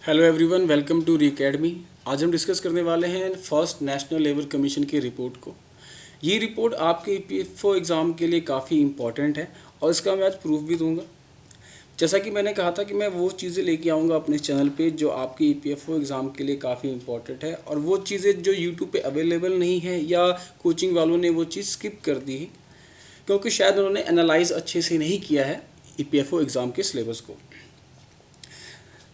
Hello everyone, welcome to Re Academy. आज हम discuss करने वाले हैं फर्स्ट नेशनल लेबर कमीशन की रिपोर्ट को। ये रिपोर्ट आपके ईपीएफओ एग्ज़ाम के लिए काफ़ी इंपॉर्टेंट है और इसका मैं आज प्रूफ भी दूंगा। जैसा कि मैंने कहा था कि मैं वो चीज़ें लेके आऊँगा अपने चैनल पे जो आपके ईपीएफओ एग्ज़ाम के लिए काफ़ी इंपॉर्टेंट है, और वो चीज़ें जो यूट्यूब पे अवेलेबल नहीं है या कोचिंग वालों ने वो चीज़ स्किप कर दी है क्योंकि शायद उन्होंने एनालाइज अच्छे से नहीं किया है ईपीएफओ एग्ज़ाम के सिलेबस को।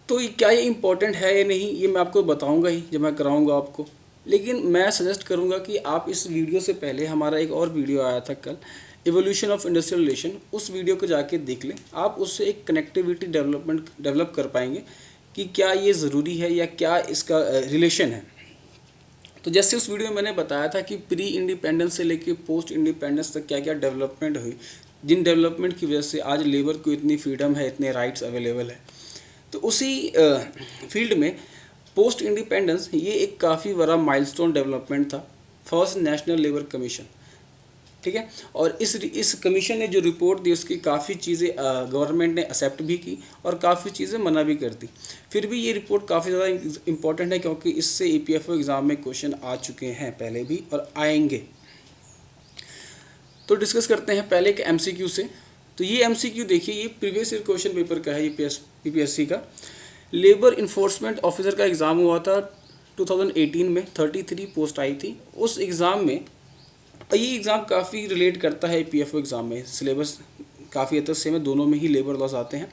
तो क्या ये इम्पोर्टेंट है या नहीं, ये मैं आपको बताऊंगा ही जब मैं कराऊंगा आपको। लेकिन मैं सजेस्ट करूंगा कि आप इस वीडियो से पहले हमारा एक और वीडियो आया था कल, इवोल्यूशन ऑफ इंडस्ट्रियल रिलेशन, उस वीडियो को जाके देख लें। आप उससे एक कनेक्टिविटी डेवलप कर पाएंगे कि क्या ये ज़रूरी है या क्या इसका रिलेशन है। तो जैसे उस वीडियो में मैंने बताया था कि प्री इंडिपेंडेंस से लेके पोस्ट इंडिपेंडेंस तक क्या क्या डेवलपमेंट हुई, जिन डेवलपमेंट की वजह से आज लेबर को इतनी फ्रीडम है, इतने राइट्स अवेलेबल है। तो उसी फील्ड में पोस्ट इंडिपेंडेंस ये एक काफ़ी बड़ा माइलस्टोन डेवलपमेंट था, फर्स्ट नेशनल लेबर कमीशन। ठीक है, और इस कमीशन ने जो रिपोर्ट दी उसकी काफ़ी चीज़ें गवर्नमेंट ने एक्सेप्ट भी की और काफ़ी चीज़ें मना भी कर दी। फिर भी ये रिपोर्ट काफ़ी ज़्यादा इम्पॉर्टेंट है क्योंकि इससे ईपीएफओ एग्ज़ाम में क्वेश्चन आ चुके हैं पहले भी और आएंगे। तो डिस्कस करते हैं पहले एक एमसीक्यू से। तो ये एमसीक्यू देखिए, ये प्रीवियस ईयर क्वेश्चन पेपर का है, यूपीएससी का। लेबर इन्फोर्समेंट ऑफिसर का एग्ज़ाम हुआ था 2018 में, 33 पोस्ट आई थी उस एग्ज़ाम में। ये एग्ज़ाम काफ़ी रिलेट करता है ईपीएफओ एग्ज़ाम में, सिलेबस काफ़ी हद तक सेम है, दोनों में ही लेबर लॉस आते हैं।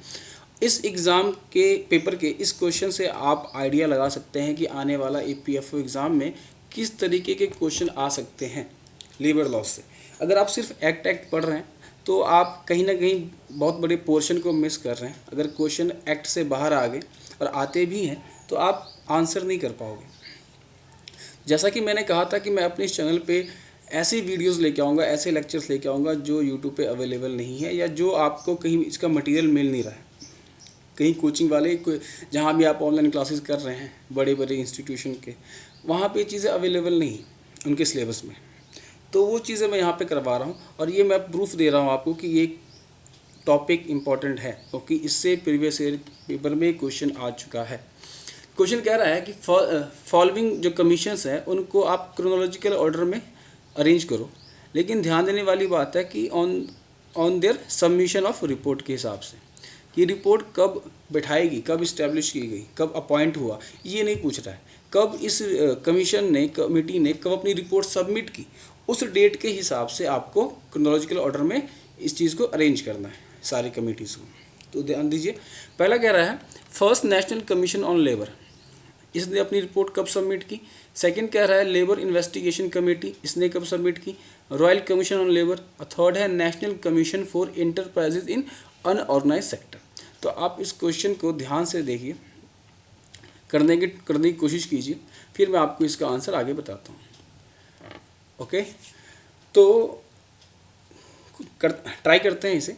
इस एग्ज़ाम के पेपर के इस क्वेश्चन से आप आइडिया लगा सकते हैं कि आने वाला ईपीएफओ एग्ज़ाम में किस तरीके के क्वेश्चन आ सकते हैं लेबर लॉस से। अगर आप सिर्फ एक्ट पढ़ रहे हैं तो आप कहीं ना कहीं बहुत बड़े पोर्शन को मिस कर रहे हैं। अगर क्वेश्चन एक्ट से बाहर आ गए और आते भी हैं तो आप आंसर नहीं कर पाओगे। जैसा कि मैंने कहा था कि मैं अपने इस चैनल पे ऐसी वीडियोस लेके आऊँगा, ऐसे लेक्चर्स लेके आऊँगा जो यूट्यूब पे अवेलेबल नहीं है या जो आपको कहीं इसका मटेरियल मिल नहीं रहा है। कहीं कोचिंग वाले जहाँ भी आप ऑनलाइन क्लासेस कर रहे हैं बड़े बड़े इंस्टीट्यूशन के, वहाँ पे चीज़ें अवेलेबल नहीं उनके सिलेबस में, तो वो चीज़ें मैं यहाँ पे करवा रहा हूँ और ये मैं प्रूफ दे रहा हूँ आपको कि ये टॉपिक इम्पॉर्टेंट है क्योंकि इससे प्रीवियस ईयर पेपर में क्वेश्चन आ चुका है। क्वेश्चन कह रहा है कि फॉलोइंग जो कमीशंस हैं उनको आप क्रोनोलॉजिकल ऑर्डर में अरेंज करो, लेकिन ध्यान देने वाली बात है कि on their submission of report के हिसाब से। ये रिपोर्ट कब बैठाएगी, कब इस्टेब्लिश की गई, कब अपॉइंट हुआ, ये नहीं पूछ रहा है। कब इस कमेटी ने कब अपनी रिपोर्ट सबमिट की, उस डेट के हिसाब से आपको क्रोनोलॉजिकल ऑर्डर में इस चीज़ को अरेंज करना है सारी कमेटीज़ को। तो ध्यान दीजिए, पहला कह रहा है first national commission on labour, इसने अपनी रिपोर्ट कब सबमिट की। सेकंड कह रहा है लेबर इन्वेस्टिगेशन कमेटी, इसने कब सबमिट की। Royal commission on labour. और थर्ड है national commission for enterprises in unorganised sector. तो आप इस क्वेश्चन को ध्यान से देखिए, करने की कोशिश कीजिए, फिर मैं आपको इसका आंसर आगे बताता हूँ। ओके, तो ट्राई करते हैं इसे।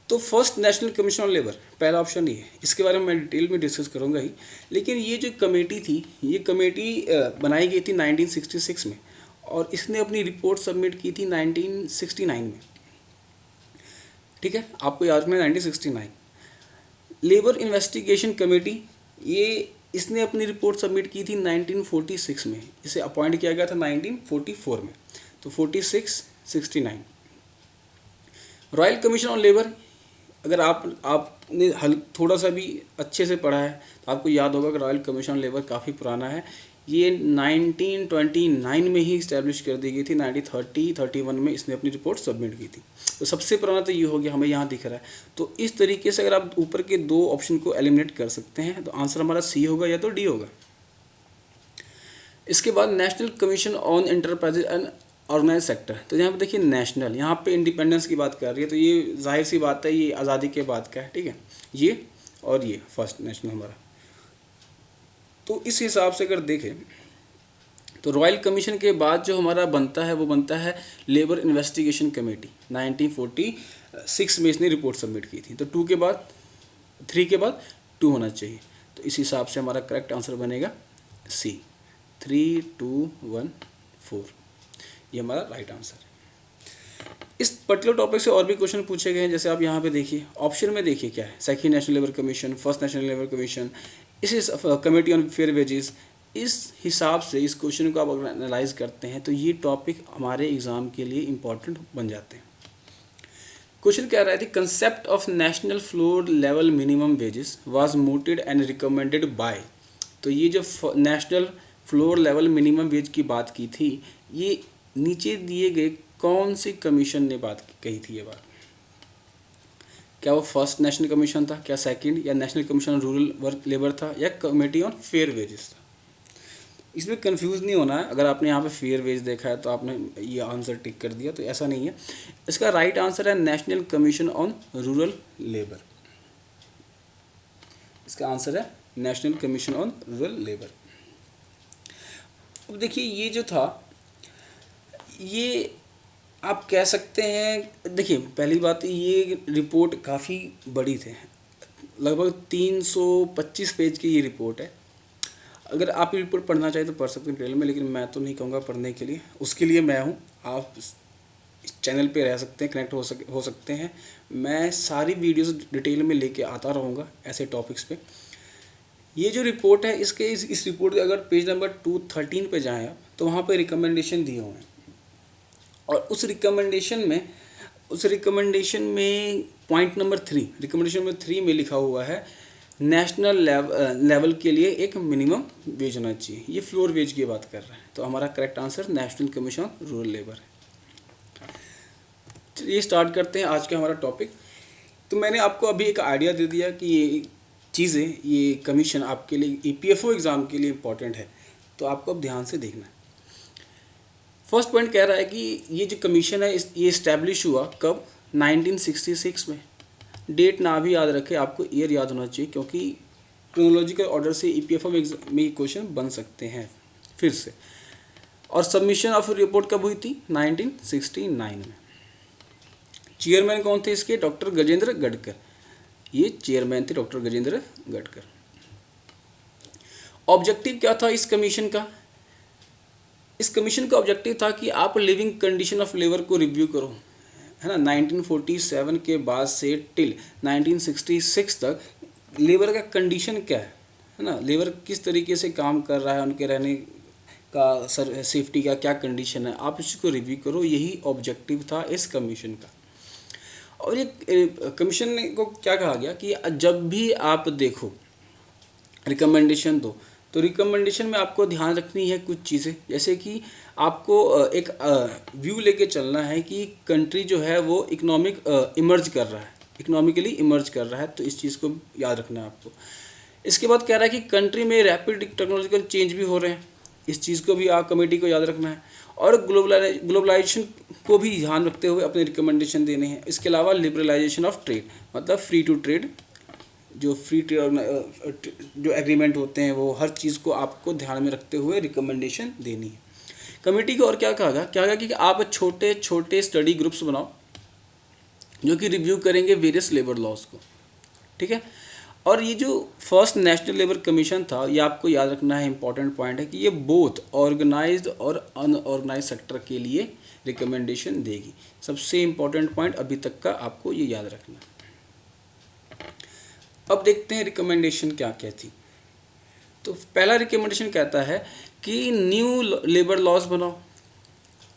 तो first national commission on labour पहला ऑप्शन ये है, इसके बारे में मैं डिटेल में डिस्कस करूँगा ही। लेकिन ये जो कमेटी थी, ये कमेटी बनाई गई थी 1966 में और इसने अपनी रिपोर्ट सबमिट की थी 1969 में। ठीक है, आपको याद रखना 1969। लेबर इन्वेस्टिगेशन कमेटी, ये इसने अपनी रिपोर्ट सबमिट की थी 1946 में, इसे अपॉइंट किया गया था 1944 में, तो 46, 69। रॉयल कमीशन ऑन लेबर, अगर आपने थोड़ा सा भी अच्छे से पढ़ा है तो आपको याद होगा कि रॉयल कमीशन ऑन लेबर काफ़ी पुराना है। ये 1929 में ही इस्टेब्लिश कर दी गई थी, 1931 में इसने अपनी रिपोर्ट सबमिट की थी। तो सबसे पुराना तो ये हो गया, हमें यहाँ दिख रहा है। तो इस तरीके से अगर आप ऊपर के दो ऑप्शन को एलिमिनेट कर सकते हैं तो आंसर हमारा सी होगा या तो डी होगा। इसके बाद national commission on enterprises and organised sector, तो यहाँ पे देखिए नेशनल, यहाँ पे इंडिपेंडेंस की बात कर रही है, तो ये जाहिर सी बात है, ये आज़ादी के बाद का है। ठीक है, ये और ये फर्स्ट नेशनल हमारा। तो इस हिसाब से अगर देखें तो रॉयल कमीशन के बाद जो हमारा बनता है वो बनता है लेबर इन्वेस्टिगेशन कमेटी। 1946 में इसने रिपोर्ट सबमिट की थी, तो 2 के बाद 3 के बाद 2 होना चाहिए। तो इस हिसाब से हमारा करेक्ट आंसर बनेगा सी, 3, 2, 1, 4, ये हमारा राइट आंसर है। इस पर्टिकुलर टॉपिक से और भी क्वेश्चन पूछे गए हैं, जैसे आप यहाँ पे देखिए ऑप्शन में देखिए क्या है, second national labour commission, first national labour commission, इस कमेटी ऑन फेयर वेजेस, इस हिसाब से इस क्वेश्चन को आप अगर एनालाइज करते हैं तो ये टॉपिक हमारे एग्ज़ाम के लिए इम्पॉर्टेंट बन जाते हैं। क्वेश्चन कह रहा है the concept of national floor level minimum wages was mooted and recommended by. तो ये जो national floor level minimum wage की बात की थी, ये नीचे दिए गए कौन सी कमीशन ने बात कही थी ये बात? क्या वो फर्स्ट नेशनल कमीशन था, क्या सेकंड, या national commission on rural work labour था, या कमेटी ऑन फेयर वेजेस था? इसमें कंफ्यूज नहीं होना है। अगर आपने यहाँ पे फेयर वेज देखा है तो आपने ये आंसर टिक कर दिया, तो ऐसा नहीं है। इसका राइट आंसर है national commission on rural labour. इसका आंसर है national commission on rural labour. अब देखिए ये जो था, ये आप कह सकते हैं, देखिए पहली बात ये रिपोर्ट काफ़ी बड़ी थी, लगभग 325 पेज की ये रिपोर्ट है। अगर आप ये रिपोर्ट पढ़ना चाहें तो पढ़ सकते हैं डिटेल में, लेकिन मैं तो नहीं कहूँगा पढ़ने के लिए, उसके लिए मैं हूँ। आप इस चैनल पे रह सकते हैं, कनेक्ट हो सकते हैं। मैं सारी वीडियोस डिटेल में लेके आता रहूँगा ऐसे टॉपिक्स पे। ये जो रिपोर्ट है, इस रिपोर्ट के अगर पेज नंबर 213 पे जाएँ आप, तो वहाँ पे रिकमेंडेशन दिए हुए हैं, और उस रिकमेंडेशन में पॉइंट नंबर 3, रिकमेंडेशन नंबर 3 में लिखा हुआ है नेशनल लेवल के लिए एक मिनिमम वेज होना चाहिए। ये फ्लोर वेज की बात कर रहा है, तो हमारा correct answer national commission on rural labour है। चलिए स्टार्ट करते हैं आज का हमारा टॉपिक। तो मैंने आपको अभी एक आइडिया दे दिया कि ये चीज़ें, ये कमीशन आपके लिए EPFO एग्ज़ाम के लिए इम्पॉर्टेंट है, तो आपको अब ध्यान से देखना है। फर्स्ट पॉइंट कह रहा है कि ये जो कमीशन है ये इस्टेब्लिश हुआ कब? 1966 में। डेट ना भी याद रखे, आपको ईयर याद होना चाहिए, क्योंकि क्रोनोलॉजिकल ऑर्डर से EPFO में ये क्वेश्चन बन सकते हैं फिर से। और सबमिशन ऑफ रिपोर्ट कब हुई थी? 1969 में। चेयरमैन कौन थे इसके? डॉक्टर गजेंद्र गडकर। ये चेयरमैन थे डॉक्टर गजेंद्र गडकर। ऑब्जेक्टिव क्या था इस कमीशन का? इस कमीशन का ऑब्जेक्टिव था कि आप लिविंग कंडीशन ऑफ लेबर को रिव्यू करो, है ना। 1947 के बाद से टिल 1966 तक लेबर का कंडीशन क्या है ना, लेबर किस तरीके से काम कर रहा है, उनके रहने का सेफ्टी का क्या कंडीशन है, आप इसको रिव्यू करो। यही ऑब्जेक्टिव था इस कमीशन का। और ये कमीशन को क्या कहा गया कि जब भी आप देखो रिकमेंडेशन दो, तो रिकमेंडेशन में आपको ध्यान रखनी है कुछ चीज़ें, जैसे कि आपको एक व्यू लेके चलना है कि कंट्री जो है वो इमर्ज कर रहा है, इकोनॉमिकली इमर्ज कर रहा है, तो इस चीज़ को याद रखना है आपको। इसके बाद कह रहा है कि कंट्री में रैपिड टेक्नोलॉजिकल चेंज भी हो रहे हैं, इस चीज़ को भी आप कमेटी को याद रखना है। और ग्लोबलाइजेशन को भी ध्यान रखते हुए अपने रिकमेंडेशन देने हैं। इसके अलावा लिबरलाइजेशन ऑफ ट्रेड, मतलब फ्री टू ट्रेड, जो फ्री ट्रेड जो एग्रीमेंट होते हैं, वो हर चीज़ को आपको ध्यान में रखते हुए रिकमेंडेशन देनी है। कमेटी को और क्या कहा गया कि आप छोटे छोटे स्टडी ग्रुप्स बनाओ जो कि रिव्यू करेंगे वेरियस लेबर लॉज को, ठीक है। और ये जो फर्स्ट नेशनल लेबर कमीशन था, ये आपको याद रखना है, इंपॉर्टेंट पॉइंट है कि ये बोथ ऑर्गेनाइज्ड और अनऑर्गेनाइज्ड सेक्टर के लिए रिकमेंडेशन देगी। सबसे इम्पॉर्टेंट पॉइंट अभी तक का आपको ये याद रखना है। अब देखते हैं रिकमेंडेशन क्या क्या थी। तो पहला रिकमेंडेशन कहता है कि न्यू लेबर लॉज बनाओ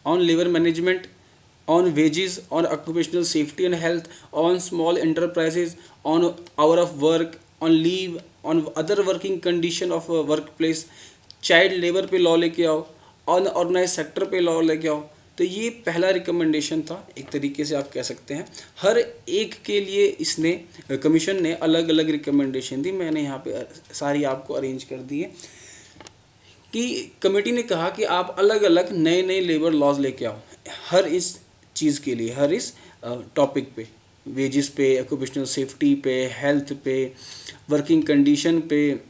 on labour management, on wages, on occupational safety and health, on small enterprises, on hour of work, on leave, on other working condition of workplace, child labour पे law लेके आओ, on organise sector पे law लेके आओ। तो ये पहला recommendation था, एक तरीके से आप कह सकते हैं। हर एक के लिए इसने कमीशन ने अलग अलग रिकमेंडेशन दी। मैंने यहाँ पे सारी आपको अरेंज कर दी है कि कमेटी ने कहा कि आप अलग अलग नए नए लेबर लॉज लेके आओ हर इस चीज़ के लिए, हर इस टॉपिक पे, वेजेस पे, ऑक्यूपेशनल सेफ्टी पे, हेल्थ पे, वर्किंग कंडीशन पे,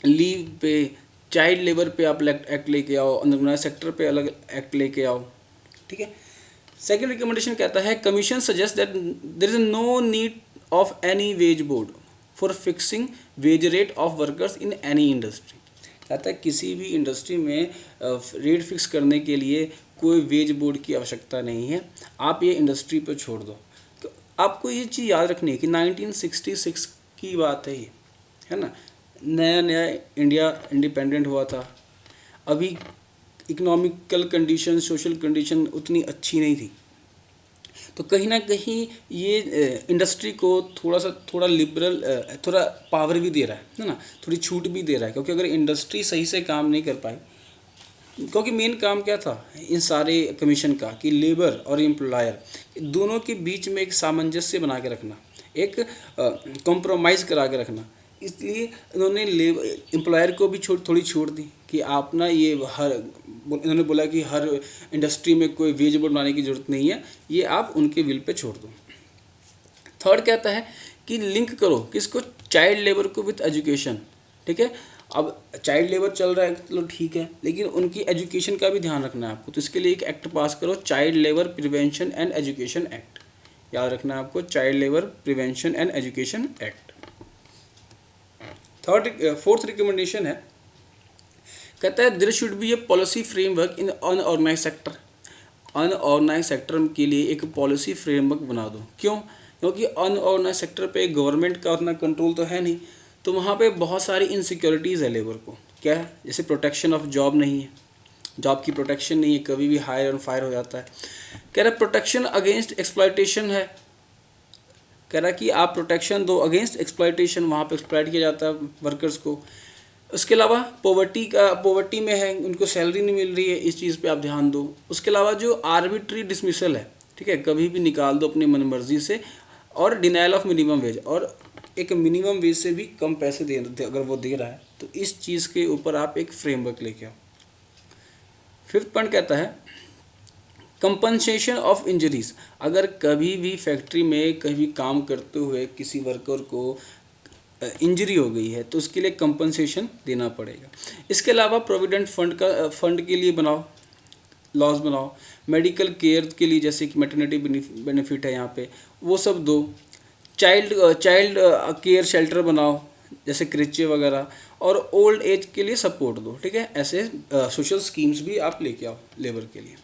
लीव पे, चाइल्ड लेबर पे आप एक्ट लेके आओ, अनऑर्गेनाइज्ड सेक्टर पे अलग एक्ट लेके आओ, ठीक है। सेकंड रिकमेंडेशन कहता है commission suggest that there is no need of any wage board for fixing wage rate of workers in any industry. कहता है किसी भी इंडस्ट्री में रेट फिक्स करने के लिए कोई वेज बोर्ड की आवश्यकता नहीं है, आप ये इंडस्ट्री पर छोड़ दो। तो आपको ये चीज़ याद रखनी है कि 1966 की बात है ये, है ना। नया नया इंडिया इंडिपेंडेंट हुआ था, अभी इकोनॉमिकल कंडीशन, सोशल कंडीशन उतनी अच्छी नहीं थी। तो कहीं ना कहीं ये इंडस्ट्री को थोड़ा लिबरल, थोड़ा पावर भी दे रहा है ना, थोड़ी छूट भी दे रहा है, क्योंकि अगर इंडस्ट्री सही से काम नहीं कर पाई, क्योंकि मेन काम क्या था इन सारे कमीशन का कि लेबर और एम्प्लॉयर दोनों के बीच में एक सामंजस्य बना के रखना, एक कॉम्प्रोमाइज़ करा के रखना। इसलिए इन्होंने एम्प्लॉयर को भी थोड़ी छूट दी कि आप ना ये इन्होंने बोला कि हर इंडस्ट्री में कोई वेज बोर्ड बनाने की ज़रूरत नहीं है, ये आप उनके विल पे छोड़ दो। थर्ड कहता है कि लिंक करो किसको, चाइल्ड लेबर को विथ एजुकेशन। ठीक है, अब चाइल्ड लेबर चल रहा है, चलो ठीक है, लेकिन उनकी एजुकेशन का भी ध्यान रखना है आपको। तो इसके लिए एक एक्ट पास करो, child labour prevention and education act. याद रखना है आपको, child labour prevention and education act. Fourth recommendation है, कहता है there should be a policy framework in unorganised sector. Unorganised sector के लिए एक पॉलिसी फ्रेमवर्क बना दो। क्यों? क्योंकि अनऑर्गेनाइज सेक्टर पे गवर्नमेंट का उतना कंट्रोल तो है नहीं, तो वहाँ पे बहुत सारी इनसिक्योरिटीज़ है लेबर को। क्या है? जैसे प्रोटेक्शन ऑफ जॉब नहीं है, जॉब की प्रोटेक्शन नहीं है, कभी भी हायर एंड फायर हो जाता है। कह रहा है प्रोटेक्शन अगेंस्ट एक्सप्लॉयटेशन है, कह रहा है कि आप प्रोटेक्शन दो अगेंस्ट एक्सप्लॉयटेशन, वहाँ पे एक्सप्लॉयट किया जाता है वर्कर्स को। उसके अलावा पॉवर्टी में है, उनको सैलरी नहीं मिल रही है, इस चीज़ पे आप ध्यान दो। उसके अलावा जो आर्बिट्री डिसमिसल है, ठीक है, कभी भी निकाल दो अपनी मनमर्जी से, और डिनाइल ऑफ मिनिमम वेज, और एक मिनिमम वेज से भी कम पैसे दे अगर वो दे रहा है, तो इस चीज़ के ऊपर आप एक फ्रेमवर्क लेके आओ। फिफ्थ पॉइंट कहता है कंपनसेशन ऑफ इंजरीज। अगर कभी भी फैक्ट्री में कभी काम करते हुए किसी वर्कर को इंजरी हो गई है, तो उसके लिए कंपनसेशन देना पड़ेगा। इसके अलावा प्रोविडेंट फंड के लिए बनाओ, लॉज बनाओ। मेडिकल केयर के लिए जैसे कि मैटरनिटी बेनिफिट है यहाँ पे, वो सब दो। चाइल्ड केयर शेल्टर बनाओ, जैसे क्रिचे वगैरह, और ओल्ड एज के लिए सपोर्ट दो। ठीक है, ऐसे सोशल स्कीम्स भी आप लेके आओ लेबर के लिए।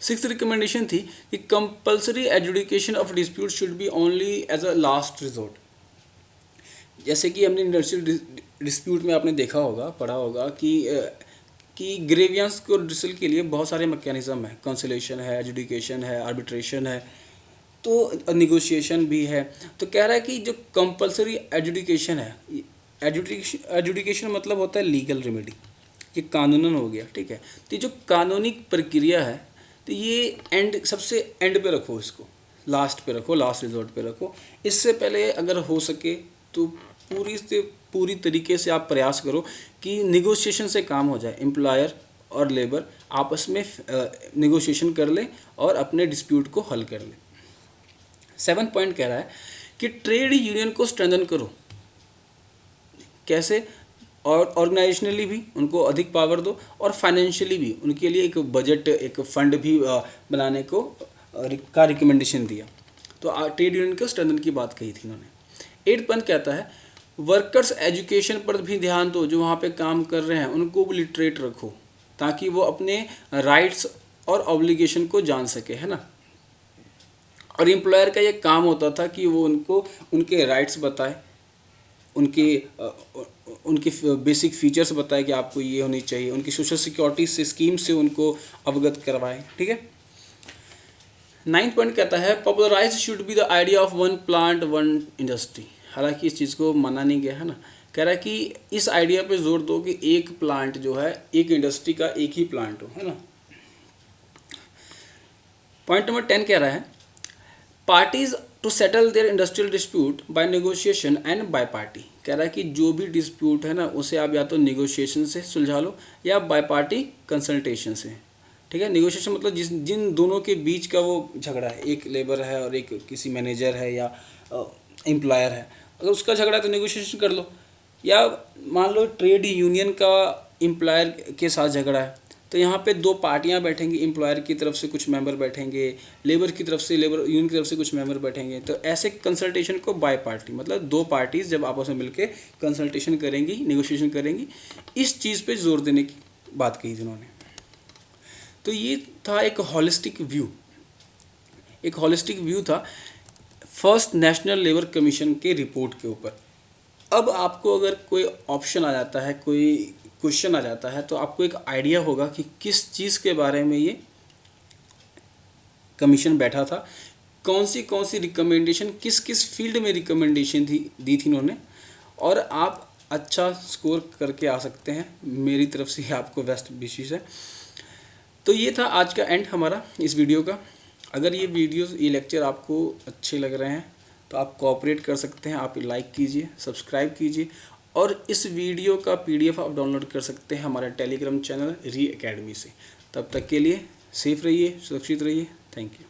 सिक्स्थ रिकमेंडेशन थी कि compulsory adjudication of dispute should be only as a last resort. जैसे कि हमने इंडस्ट्रियल डिस्प्यूट में आपने देखा होगा, पढ़ा होगा कि ग्रेवियंस को डिसल के लिए बहुत सारे मैकेनिज्म है, कंसोलेशन है, एजुडिकेशन है, आर्बिट्रेशन है, तो निगोशिएशन भी है। तो कह रहा है कि जो कंपल्सरी एजुडिकेशन है, एजुडिकेशन मतलब होता है लीगल रेमेडी, ये कानूनन हो गया। ठीक है, तो ये जो कानूनी प्रक्रिया है, तो ये सबसे एंड पे रखो, इसको लास्ट पे रखो, लास्ट रिजॉर्ट पे रखो। इससे पहले अगर हो सके तो पूरी तरीके से आप प्रयास करो कि निगोशिएशन से काम हो जाए, एम्प्लॉयर और लेबर आपस में निगोशिएशन कर ले और अपने डिस्प्यूट को हल कर ले। 7 पॉइंट कह रहा है कि ट्रेड यूनियन को स्ट्रेंथन करो। कैसे? और ऑर्गेनाइजेशनली भी उनको अधिक पावर दो, और फाइनेंशियली भी उनके लिए एक बजट, एक फंड भी बनाने को का रिकमेंडेशन दिया। तो ट्रेड यूनियन को स्ट्रेंथन की बात कही थी उन्होंने। 8 पॉइंट कहता है वर्कर्स एजुकेशन पर भी ध्यान दो, जो वहाँ पे काम कर रहे हैं उनको भी लिटरेट रखो, ताकि वो अपने राइट्स और ऑब्लिगेशन को जान सके, है ना। और एम्प्लॉयर का ये काम होता था कि वो उनको उनके राइट्स बताए, उनके बेसिक फीचर्स बताए कि आपको ये होनी चाहिए, उनकी सोशल सिक्योरिटी से स्कीम से उनको अवगत करवाएं। ठीक है। 9 पॉइंट कहता है popularise should be the idea of one plant one industry. हालांकि इस चीज़ को माना नहीं गया है ना, कह रहा है कि इस आइडिया पे जोर दो कि एक प्लांट जो है, एक इंडस्ट्री का एक ही प्लांट हो, है ना। पॉइंट नंबर 10 कह रहा है parties to settle their industrial dispute by negotiation and by party. कह रहा है कि जो भी डिस्प्यूट है ना, उसे आप या तो नेगोशिएशन से सुलझा लो या बाय पार्टी कंसल्टेशन से। ठीक है, नेगोशिएशन मतलब जिन दोनों के बीच का वो झगड़ा है, एक लेबर है और एक किसी मैनेजर है या एम्प्लॉयर है, अगर उसका झगड़ा है तो नेगोशिएशन कर लो। या मान लो ट्रेड यूनियन का एम्प्लॉयर के साथ झगड़ा है, तो यहाँ पे दो पार्टियाँ बैठेंगी, एम्प्लॉयर की तरफ से कुछ मेंबर बैठेंगे, लेबर की तरफ से, लेबर यूनियन की तरफ से कुछ मेंबर बैठेंगे। तो ऐसे कंसल्टेशन को बाय पार्टी, मतलब दो पार्टीज जब आपस में मिलकर कंसल्टेशन करेंगी, नेगोशिएशन करेंगी, इस चीज़ पे जोर देने की बात कही थी उन्होंने। तो ये था एक हॉलिस्टिक व्यू था फर्स्ट नेशनल लेबर कमीशन के रिपोर्ट के ऊपर। अब आपको अगर कोई ऑप्शन आ जाता है, कोई क्वेश्चन आ जाता है, तो आपको एक आइडिया होगा कि किस चीज़ के बारे में ये कमीशन बैठा था, कौन सी रिकमेंडेशन, किस किस फील्ड में रिकमेंडेशन दी थी इन्होंने, और आप अच्छा स्कोर करके आ सकते हैं। मेरी तरफ से आपको बेस्ट विशेष है। तो ये था आज का एंड हमारा इस वीडियो का। अगर ये लेक्चर आपको अच्छे लग रहे हैं तो आप कोऑपरेट कर सकते हैं, आप लाइक कीजिए, सब्सक्राइब कीजिए, और इस वीडियो का PDF आप डाउनलोड कर सकते हैं हमारे टेलीग्राम चैनल री एकेडमी से। तब तक के लिए सेफ रहिए, सुरक्षित रहिए। Thank you.